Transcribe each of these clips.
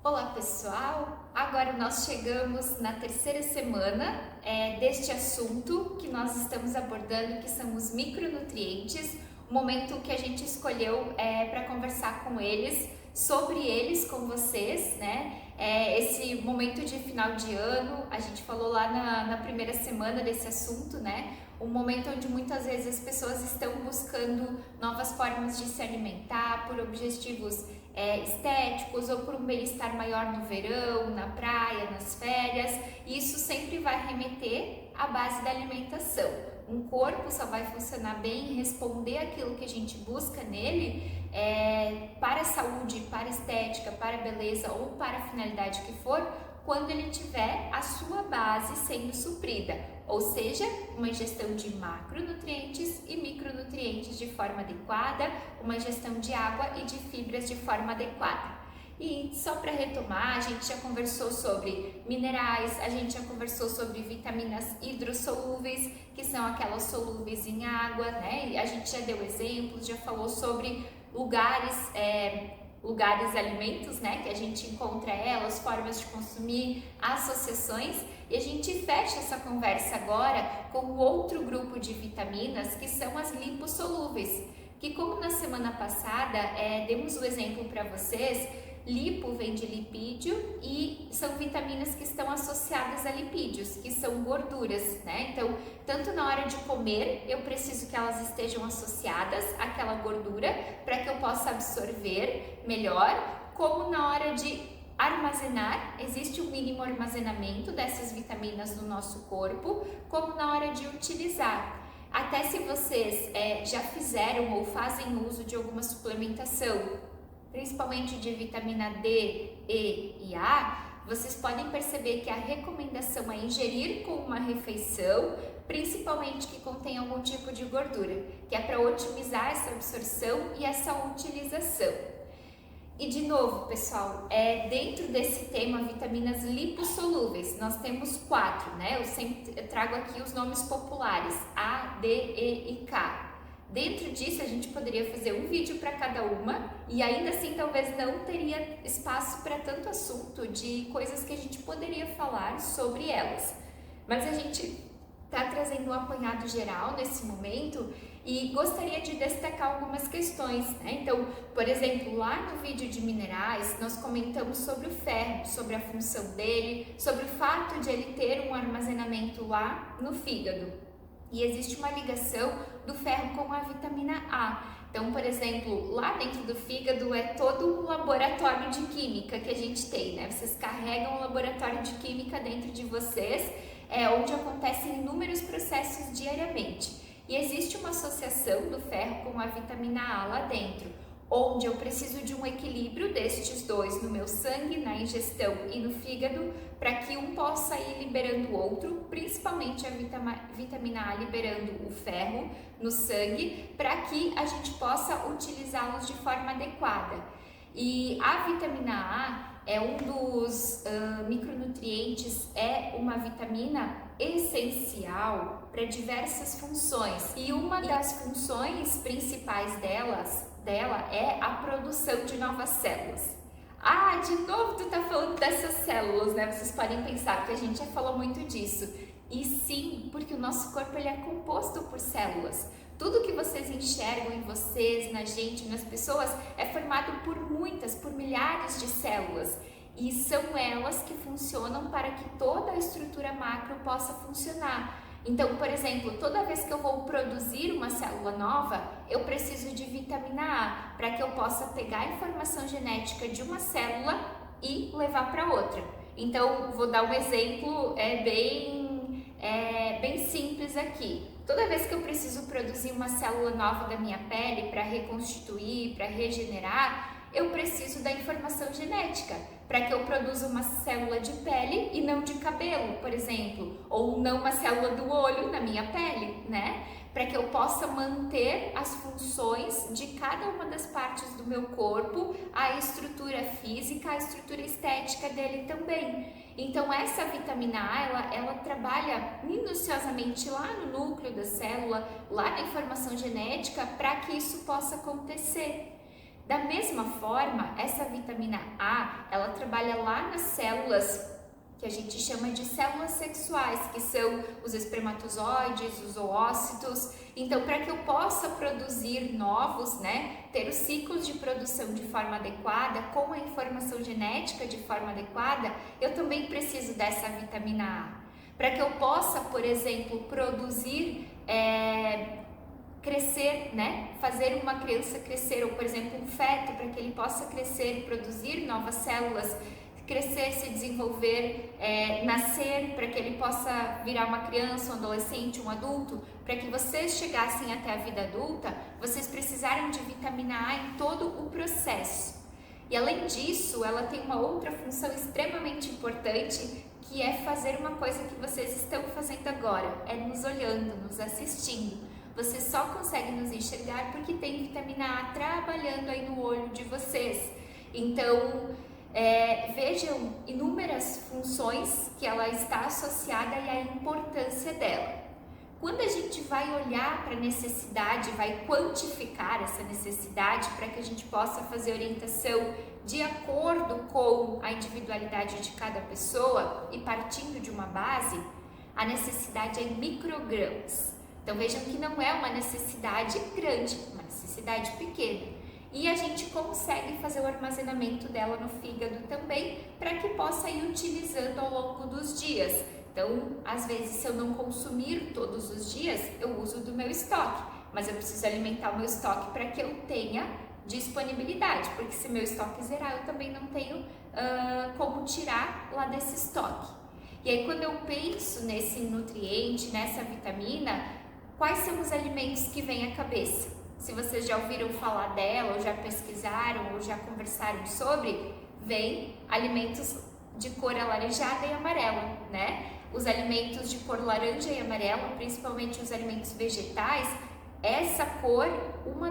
Olá pessoal, agora nós chegamos na terceira semana deste assunto que nós estamos abordando, que são os micronutrientes, o momento que a gente escolheu para conversar com eles, sobre eles com vocês, né? Esse momento de final de ano, a gente falou lá na primeira semana desse assunto, né? Um momento onde muitas vezes as pessoas estão buscando novas formas de se alimentar por objetivos estéticos ou por um bem-estar maior no verão, na praia, nas férias, e isso sempre vai remeter à base da alimentação. Um corpo só vai funcionar bem e responder aquilo que a gente busca nele para a saúde, para a estética, para a beleza ou para a finalidade que for, quando ele tiver a sua base sendo suprida, ou seja, uma ingestão de macronutrientes e micronutrientes de forma adequada, uma ingestão de água e de fibras de forma adequada. E só para retomar, a gente já conversou sobre minerais, a gente já conversou sobre vitaminas hidrossolúveis, que são aquelas solúveis em água, né? E a gente já deu exemplos, já falou sobre lugares, alimentos, né, que a gente encontra elas, formas de consumir, associações, e a gente fecha essa conversa agora com o outro grupo de vitaminas, que são as lipossolúveis, que como na semana passada demos o exemplo para vocês, lipo vem de lipídio e são vitaminas que estão associadas a lipídios, que são gorduras, né? Então, tanto na hora de comer, eu preciso que elas estejam associadas àquela gordura para que eu possa absorver melhor, como na hora de armazenar, existe um mínimo armazenamento dessas vitaminas no nosso corpo, como na hora de utilizar. Até se vocês já fizeram ou fazem uso de alguma suplementação, principalmente de vitamina D, E e A, vocês podem perceber que a recomendação é ingerir com uma refeição, principalmente que contém algum tipo de gordura, que é para otimizar essa absorção e essa utilização. E de novo, pessoal, dentro desse tema, vitaminas lipossolúveis, nós temos 4, né? Eu trago aqui os nomes populares, A, D, E e K. Dentro disso, a gente poderia fazer um vídeo para cada uma e ainda assim talvez não teria espaço para tanto assunto de coisas que a gente poderia falar sobre elas. Mas a gente está trazendo um apanhado geral nesse momento e gostaria de destacar algumas questões, né? Então, por exemplo, lá no vídeo de minerais, nós comentamos sobre o ferro, sobre a função dele, sobre o fato de ele ter um armazenamento lá no fígado. E existe uma ligação do ferro com a vitamina A. Então, por exemplo, lá dentro do fígado é todo um laboratório de química que a gente tem, né? Vocês carregam um laboratório de química dentro de vocês, onde acontecem inúmeros processos diariamente. E existe uma associação do ferro com a vitamina A lá dentro, onde eu preciso de um equilíbrio destes dois no meu sangue, na ingestão e no fígado, para que um possa ir liberando o outro, principalmente a vitamina A liberando o ferro no sangue, para que a gente possa utilizá-los de forma adequada. E a vitamina A é um dos micronutrientes, é uma vitamina essencial para diversas funções. E uma das funções principais dela é a produção de novas células. Ah, de novo tu tá falando dessas células, né? Vocês podem pensar que a gente já falou muito disso. E sim, porque o nosso corpo ele é composto por células. Tudo que vocês enxergam em vocês, na gente, nas pessoas, é formado por milhares de células. E são elas que funcionam para que toda a estrutura macro possa funcionar. Então, por exemplo, toda vez que eu vou produzir uma célula nova, eu preciso de vitamina A, para que eu possa pegar a informação genética de uma célula e levar para outra. Então, vou dar um exemplo bem simples aqui. Toda vez que eu preciso produzir uma célula nova da minha pele para reconstituir, para regenerar, eu preciso da informação genética para que eu produza uma célula de pele e não de cabelo, por exemplo, ou não uma célula do olho na minha pele, né? Para que eu possa manter as funções de cada uma das partes do meu corpo, a estrutura física, a estrutura estética dele também. Então essa vitamina A, ela trabalha minuciosamente lá no núcleo da célula, lá na informação genética, para que isso possa acontecer. Da mesma forma, essa vitamina A, ela trabalha lá nas células que a gente chama de células sexuais, que são os espermatozoides, os oócitos. Então, para que eu possa produzir novos, né, ter os ciclos de produção de forma adequada, com a informação genética de forma adequada, eu também preciso dessa vitamina A. Para que eu possa, por exemplo, produzir, crescer, né, fazer uma criança crescer, ou por exemplo, um feto, para que ele possa crescer, produzir novas células, crescer, se desenvolver, nascer, para que ele possa virar uma criança, um adolescente, um adulto. Para que vocês chegassem até a vida adulta, vocês precisaram de vitamina A em todo o processo. E além disso, ela tem uma outra função extremamente importante, que é fazer uma coisa que vocês estão fazendo agora, é nos olhando, nos assistindo. Vocês só conseguem nos enxergar porque tem vitamina A trabalhando aí no olho de vocês. Então, vejam inúmeras funções que ela está associada e a importância dela. Quando a gente vai olhar para a necessidade, vai quantificar essa necessidade para que a gente possa fazer orientação de acordo com a individualidade de cada pessoa e partindo de uma base, a necessidade é em microgramas. Então vejam que não é uma necessidade grande, uma necessidade pequena. E a gente consegue fazer o armazenamento dela no fígado também, para que possa ir utilizando ao longo dos dias. Então, às vezes, se eu não consumir todos os dias, eu uso do meu estoque, mas eu preciso alimentar o meu estoque para que eu tenha disponibilidade, porque se meu estoque zerar, eu também não tenho como tirar lá desse estoque. E aí, quando eu penso nesse nutriente, nessa vitamina, quais são os alimentos que vêm à cabeça? Se vocês já ouviram falar dela, ou já pesquisaram, ou já conversaram sobre, vem alimentos de cor alaranjada e amarela, né? Os alimentos de cor laranja e amarela, principalmente os alimentos vegetais, essa cor, uma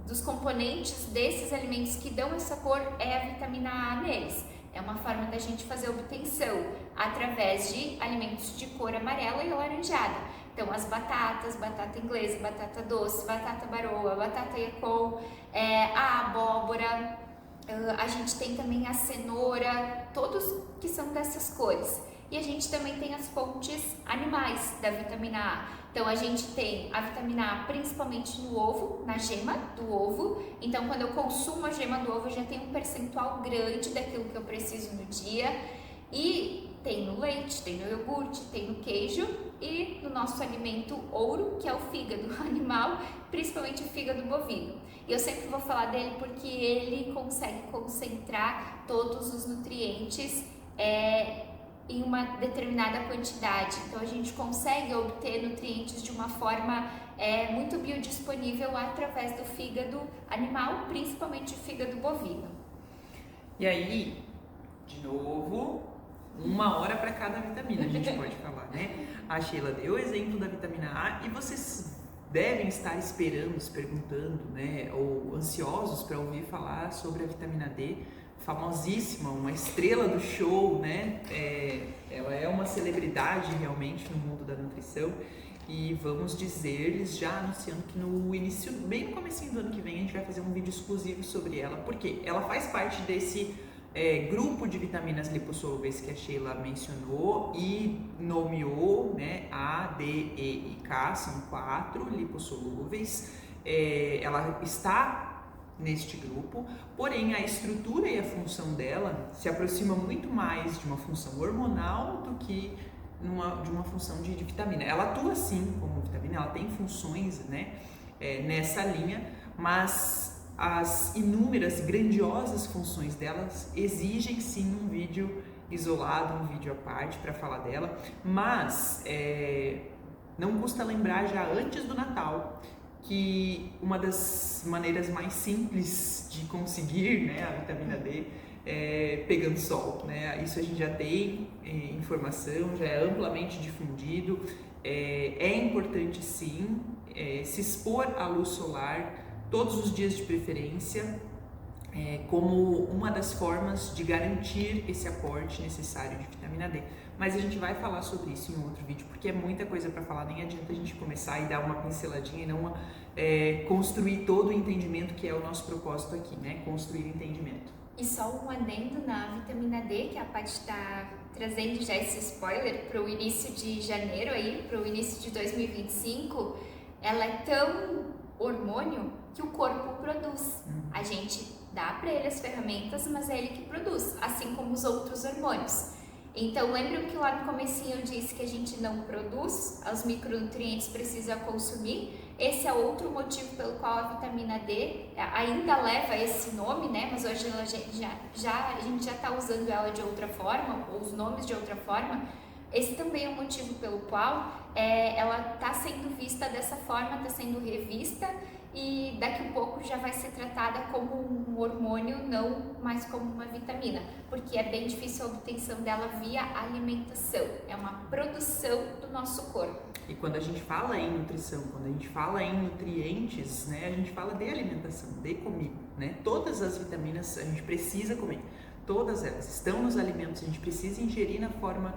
dos componentes desses alimentos que dão essa cor é a vitamina A neles. É uma forma da gente fazer obtenção através de alimentos de cor amarela e alaranjada. Então, as batatas, batata inglesa, batata doce, batata baroa, batata yacon, a abóbora, a gente tem também a cenoura, todos que são dessas cores. E a gente também tem as fontes animais da vitamina A. Então, a gente tem a vitamina A principalmente no ovo, na gema do ovo. Então, quando eu consumo a gema do ovo, eu já tenho um percentual grande daquilo que eu preciso no dia. E tem no leite, tem no iogurte, tem no queijo e no nosso alimento ouro, que é o fígado animal, principalmente o fígado bovino. E eu sempre vou falar dele porque ele consegue concentrar todos os nutrientes em uma determinada quantidade. Então a gente consegue obter nutrientes de uma forma muito biodisponível através do fígado animal, principalmente o fígado bovino. E aí, de novo, 1 hora para cada vitamina, a gente pode falar, né? A Sheila deu o exemplo da vitamina A e vocês devem estar esperando, se perguntando, né? Ou ansiosos para ouvir falar sobre a vitamina D, famosíssima, uma estrela do show, né? Ela é uma celebridade realmente no mundo da nutrição. E vamos dizer-lhes, já anunciando que no início, bem no comecinho do ano que vem, a gente vai fazer um vídeo exclusivo sobre ela, porque ela faz parte desse grupo de vitaminas lipossolúveis que a Sheila mencionou e nomeou, né, A, D, E e K, são 4 lipossolúveis. Ela está neste grupo, porém a estrutura e a função dela se aproxima muito mais de uma função hormonal do que de uma função de vitamina. Ela atua sim como vitamina, ela tem funções, né, nessa linha, mas as inúmeras, grandiosas funções delas exigem sim um vídeo isolado, um vídeo à parte para falar dela, mas não custa lembrar já antes do Natal que uma das maneiras mais simples de conseguir, né, a vitamina D é pegando sol, né? Isso a gente já tem informação, já é amplamente difundido. É importante sim se expor à luz solar todos os dias de preferência, como uma das formas de garantir esse aporte necessário de vitamina D. Mas a gente vai falar sobre isso em outro vídeo, porque é muita coisa para falar, nem adianta a gente começar e dar uma pinceladinha e não construir todo o entendimento que é o nosso propósito aqui, né? Construir entendimento. E só um adendo na vitamina D, que a Paty está trazendo já esse spoiler para o início de janeiro aí, para o início de 2025, ela é tão hormônio que o corpo produz. A gente dá para ele as ferramentas, mas é ele que produz, assim como os outros hormônios. Então, lembram que lá no comecinho eu disse que a gente não produz, os micronutrientes precisa consumir? Esse é outro motivo pelo qual a vitamina D ainda leva esse nome, né? Mas hoje ela a gente já está usando ela de outra forma, ou os nomes de outra forma. Esse também é o motivo pelo qual ela está sendo vista dessa forma, está sendo revista, e daqui a pouco já vai ser tratada como um hormônio, não mais como uma vitamina, porque é bem difícil a obtenção dela via alimentação, é uma produção do nosso corpo. E quando a gente fala em nutrição, quando a gente fala em nutrientes, né, a gente fala de alimentação, de comida, né? Todas as vitaminas a gente precisa comer, todas elas estão nos alimentos, a gente precisa ingerir na forma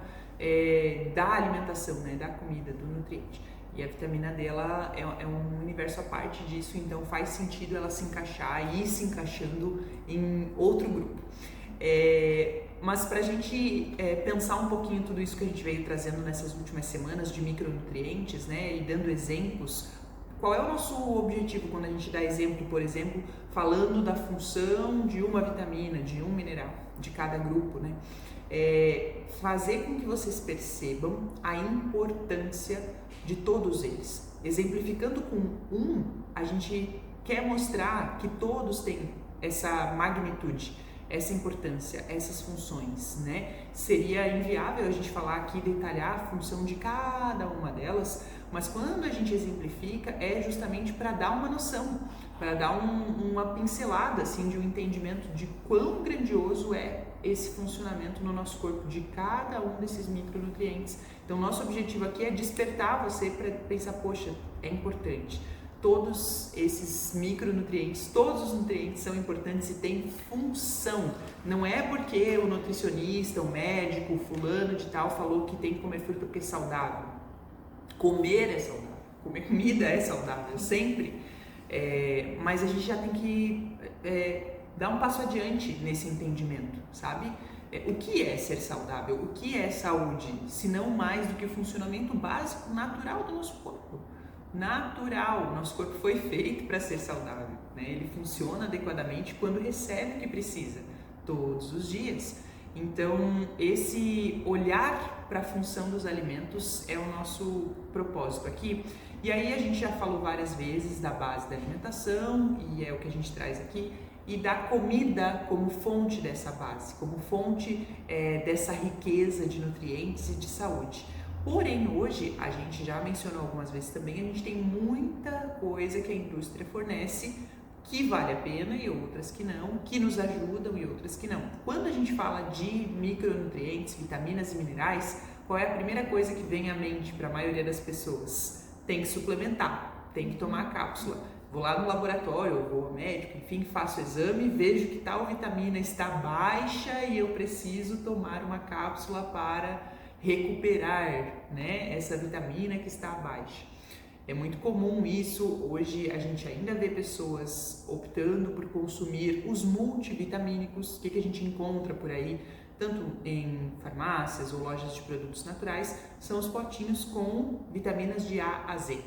da alimentação, né, da comida, do nutriente. E a vitamina D ela é um universo à parte disso, então faz sentido ela se encaixar e ir se encaixando em outro grupo. Mas para a gente pensar um pouquinho tudo isso que a gente veio trazendo nessas últimas semanas de micronutrientes, né, e dando exemplos, qual é o nosso objetivo quando a gente dá exemplo, por exemplo, falando da função de uma vitamina, de um mineral, de cada grupo, né? Fazer com que vocês percebam a importância de todos eles. Exemplificando com a gente quer mostrar que todos têm essa magnitude, essa importância, essas funções, né? Seria inviável a gente falar aqui, detalhar a função de cada uma delas, mas quando a gente exemplifica é justamente para dar uma noção, para dar uma pincelada assim, de um entendimento de quão grandioso é esse funcionamento no nosso corpo de cada um desses micronutrientes. Então, nosso objetivo aqui é despertar você para pensar, poxa, é importante. Todos esses micronutrientes, todos os nutrientes são importantes e têm função. Não é porque o nutricionista, o médico, o fulano de tal falou que tem que comer fruta porque é saudável. Comer é saudável, comer comida é saudável, sempre. Mas a gente já tem que dar um passo adiante nesse entendimento, sabe? O que é ser saudável? O que é saúde? Se não mais do que o funcionamento básico, natural do nosso corpo. Natural, nosso corpo foi feito para ser saudável, né? Ele funciona adequadamente quando recebe o que precisa, todos os dias. Então, esse olhar para a função dos alimentos é o nosso propósito aqui. E aí a gente já falou várias vezes da base da alimentação, e é o que a gente traz aqui, e da comida como fonte dessa base, como fonte dessa riqueza de nutrientes e de saúde. Porém, hoje, a gente já mencionou algumas vezes também, a gente tem muita coisa que a indústria fornece que vale a pena e outras que não, que nos ajudam e outras que não. Quando a gente fala de micronutrientes, vitaminas e minerais, qual é a primeira coisa que vem à mente para a maioria das pessoas? Tem que suplementar, tem que tomar a cápsula. Vou lá no laboratório, vou ao médico, enfim, faço o exame, vejo que tal vitamina está baixa e eu preciso tomar uma cápsula para recuperar, né, essa vitamina que está baixa. É muito comum isso, hoje a gente ainda vê pessoas optando por consumir os multivitamínicos, que a gente encontra por aí, tanto em farmácias ou lojas de produtos naturais, são os potinhos com vitaminas de A a Z.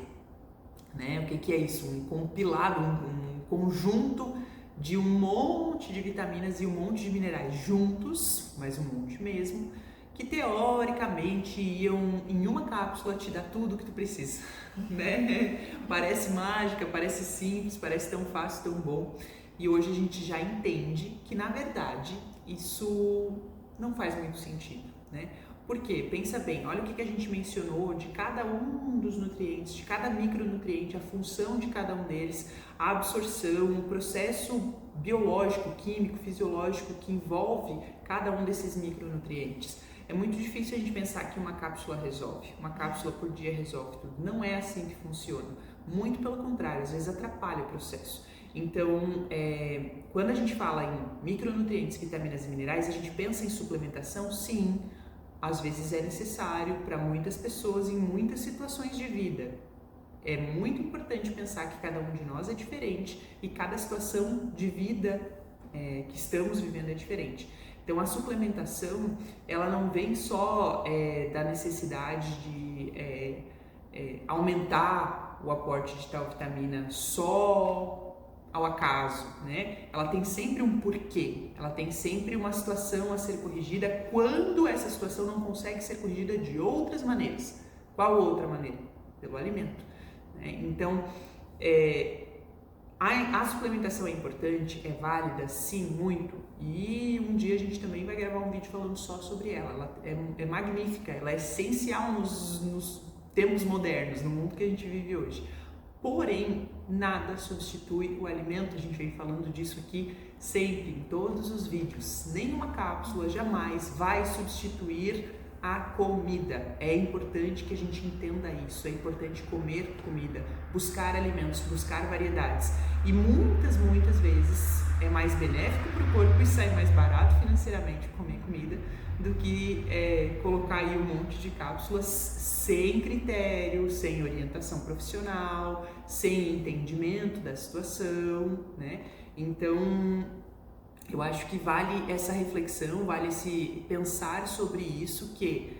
Né? O que é isso? Um compilado, um conjunto de um monte de vitaminas e um monte de minerais juntos, mas um monte mesmo, que teoricamente iam em uma cápsula te dar tudo o que tu precisa, né? Parece mágica, parece simples, parece tão fácil, tão bom. E hoje a gente já entende que, na verdade, isso não faz muito sentido, né? Por quê? Pensa bem, olha o que a gente mencionou de cada um dos nutrientes, de cada micronutriente, a função de cada um deles, a absorção, o processo biológico, químico, fisiológico que envolve cada um desses micronutrientes. É muito difícil a gente pensar que uma cápsula resolve, uma cápsula por dia resolve tudo. Não é assim que funciona. Muito pelo contrário, às vezes atrapalha o processo. Então, quando a gente fala em micronutrientes, vitaminas e minerais, a gente pensa em suplementação, sim, às vezes é necessário para muitas pessoas em muitas situações de vida. É muito importante pensar que cada um de nós é diferente e cada situação de vida que estamos vivendo é diferente. Então a suplementação, ela não vem só da necessidade de aumentar o aporte de tal vitamina só ao acaso, né? Ela tem sempre um porquê, ela tem sempre uma situação a ser corrigida quando essa situação não consegue ser corrigida de outras maneiras. Qual outra maneira? Pelo alimento, né? Então, a suplementação é importante, é válida, sim, muito, e um dia a gente também vai gravar um vídeo falando só sobre ela. Ela é magnífica, ela é essencial nos tempos modernos, no mundo que a gente vive hoje. Porém, nada substitui o alimento, a gente vem falando disso aqui sempre, em todos os vídeos. Nenhuma cápsula jamais vai substituir a comida. É importante que a gente entenda isso, é importante comer comida, buscar alimentos, buscar variedades. E muitas vezes é mais benéfico para o corpo e sai mais barato financeiramente comer comida do que colocar aí um monte de cápsulas sem critério, sem orientação profissional, sem entendimento da situação, né? Então, eu acho que vale essa reflexão, vale esse pensar sobre isso, que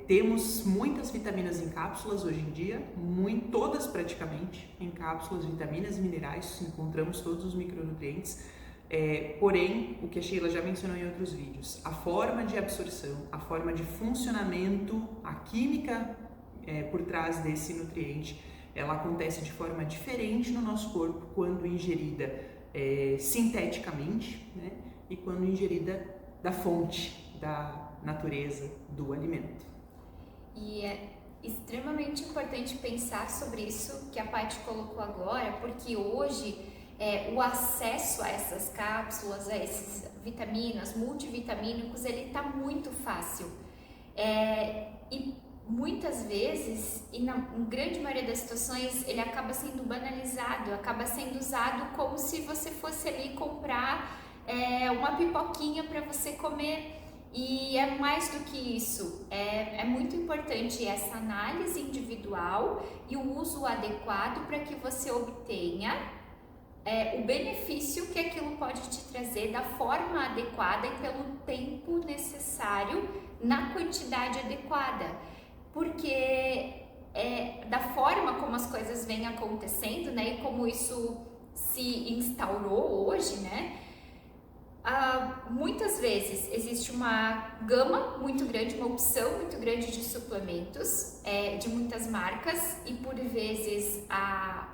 temos muitas vitaminas em cápsulas hoje em dia, todas praticamente em cápsulas, vitaminas e minerais, encontramos todos os micronutrientes. Porém, o que a Sheila já mencionou em outros vídeos, a forma de absorção, a forma de funcionamento, a química por trás desse nutriente, ela acontece de forma diferente no nosso corpo quando ingerida sinteticamente, né? E quando ingerida da fonte, da natureza do alimento. E é extremamente importante pensar sobre isso que a Paty colocou agora, porque hoje o acesso a essas cápsulas, a essas vitaminas, multivitamínicos, ele está muito fácil. E muitas vezes, e na grande maioria das situações, ele acaba sendo banalizado, acaba sendo usado como se você fosse ali comprar uma pipoquinha para você comer. E é mais do que isso, é muito importante essa análise individual e o uso adequado para que você obtenha o benefício que aquilo pode te trazer da forma adequada e pelo tempo necessário, na quantidade adequada. Porque da forma como as coisas vêm acontecendo, né, e como isso se instaurou hoje, né, muitas vezes existe uma gama muito grande, uma opção muito grande de suplementos de muitas marcas, e por vezes a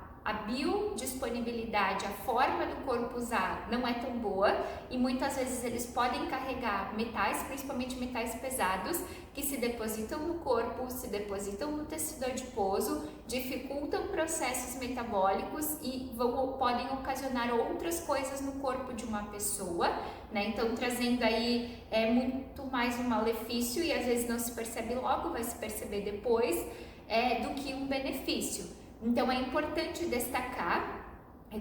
biodisponibilidade, a forma do corpo usar não é tão boa, e muitas vezes eles podem carregar metais, principalmente metais pesados, que se depositam no corpo, se depositam no tecido adiposo, dificultam processos metabólicos e podem ocasionar outras coisas no corpo de uma pessoa, né? Então trazendo aí muito mais um malefício, e às vezes não se percebe logo, vai se perceber depois, do que um benefício. Então é importante destacar,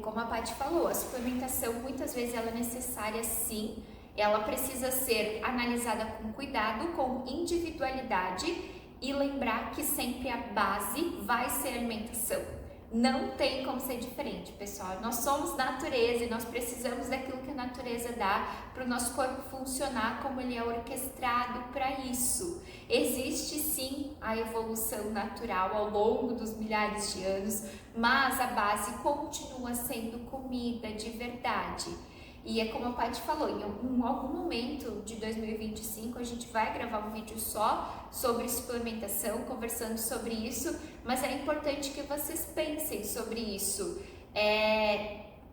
como a Paty falou, a suplementação muitas vezes ela é necessária sim, ela precisa ser analisada com cuidado, com individualidade, e lembrar que sempre a base vai ser alimentação. Não tem como ser diferente, pessoal. Nós somos natureza e nós precisamos daquilo que a natureza dá para o nosso corpo funcionar como ele é orquestrado para isso. Existe sim a evolução natural ao longo dos milhares de anos, mas a base continua sendo comida de verdade. E é como a Paty falou, em algum momento de 2025 a gente vai gravar um vídeo só sobre suplementação, conversando sobre isso, mas é importante que vocês pensem sobre isso.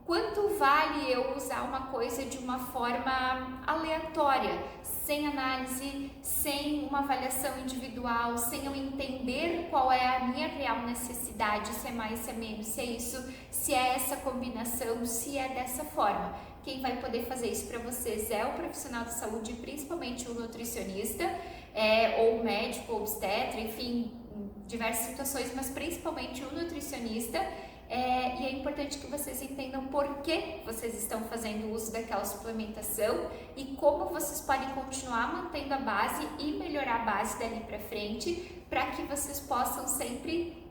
Quanto vale eu usar uma coisa de uma forma aleatória, sem análise, sem uma avaliação individual, sem eu entender qual é a minha real necessidade, se é mais, se é menos, se é isso, se é essa combinação, se é dessa forma. Quem vai poder fazer isso para vocês é o profissional de saúde, principalmente o nutricionista, ou o médico, ou obstetra, enfim, diversas situações, mas principalmente o nutricionista. e é importante que vocês entendam por que vocês estão fazendo uso daquela suplementação e como vocês podem continuar mantendo a base e melhorar a base dali para frente, para que vocês possam sempre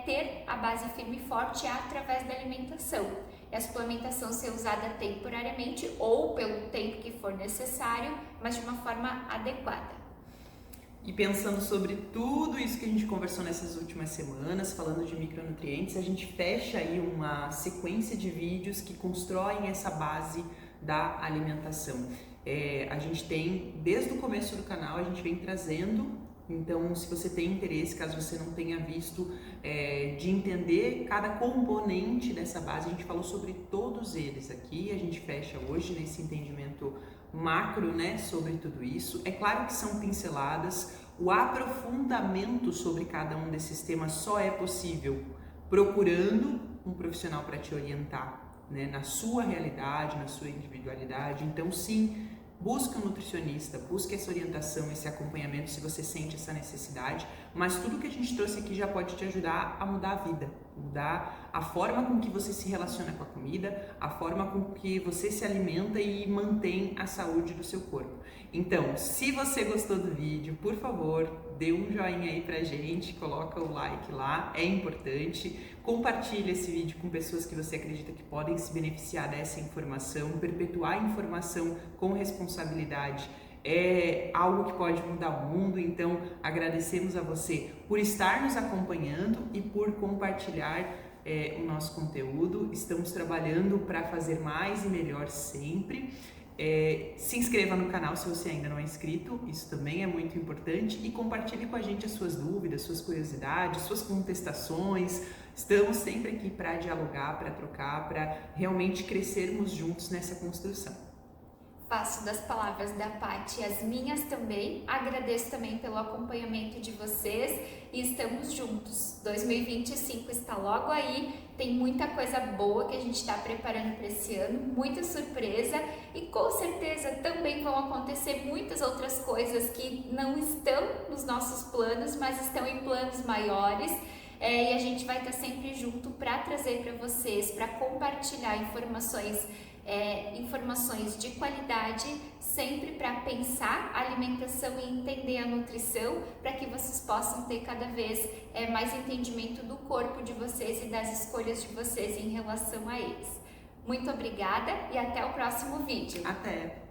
ter a base firme e forte através da alimentação. E a suplementação ser usada temporariamente ou pelo tempo que for necessário, mas de uma forma adequada. E pensando sobre tudo isso que a gente conversou nessas últimas semanas, falando de micronutrientes, a gente fecha aí uma sequência de vídeos que constroem essa base da alimentação. A gente tem, desde o começo do canal, a gente vem trazendo. Então, se você tem interesse, caso você não tenha visto, de entender cada componente dessa base, a gente falou sobre todos eles aqui, a gente fecha hoje nesse entendimento macro, né, sobre tudo isso. É claro que são pinceladas, o aprofundamento sobre cada um desses temas só é possível procurando um profissional para te orientar, né, na sua realidade, na sua individualidade. Então, sim, busca um nutricionista, busca essa orientação, esse acompanhamento se você sente essa necessidade, mas tudo que a gente trouxe aqui já pode te ajudar a mudar a vida, mudar a forma com que você se relaciona com a comida, a forma com que você se alimenta e mantém a saúde do seu corpo. Então, se você gostou do vídeo, por favor, dê um joinha aí pra gente, coloca o like lá, é importante. Compartilhe esse vídeo com pessoas que você acredita que podem se beneficiar dessa informação. Perpetuar a informação com responsabilidade é algo que pode mudar o mundo, então agradecemos a você por estar nos acompanhando e por compartilhar o nosso conteúdo. Estamos trabalhando para fazer mais e melhor sempre. Se inscreva no canal se você ainda não é inscrito, isso também é muito importante, e compartilhe com a gente as suas dúvidas, suas curiosidades, suas contestações. Estamos sempre aqui para dialogar, para trocar, para realmente crescermos juntos nessa construção. Faço das palavras da Paty as minhas também, agradeço também pelo acompanhamento de vocês e estamos juntos. 2025 está logo aí, tem muita coisa boa que a gente está preparando para esse ano, muita surpresa, e com certeza também vão acontecer muitas outras coisas que não estão nos nossos planos, mas estão em planos maiores. E a gente vai estar sempre junto para trazer para vocês, para compartilhar informações de qualidade, sempre para pensar a alimentação e entender a nutrição, para que vocês possam ter cada vez mais entendimento do corpo de vocês e das escolhas de vocês em relação a eles. Muito obrigada e até o próximo vídeo. Até!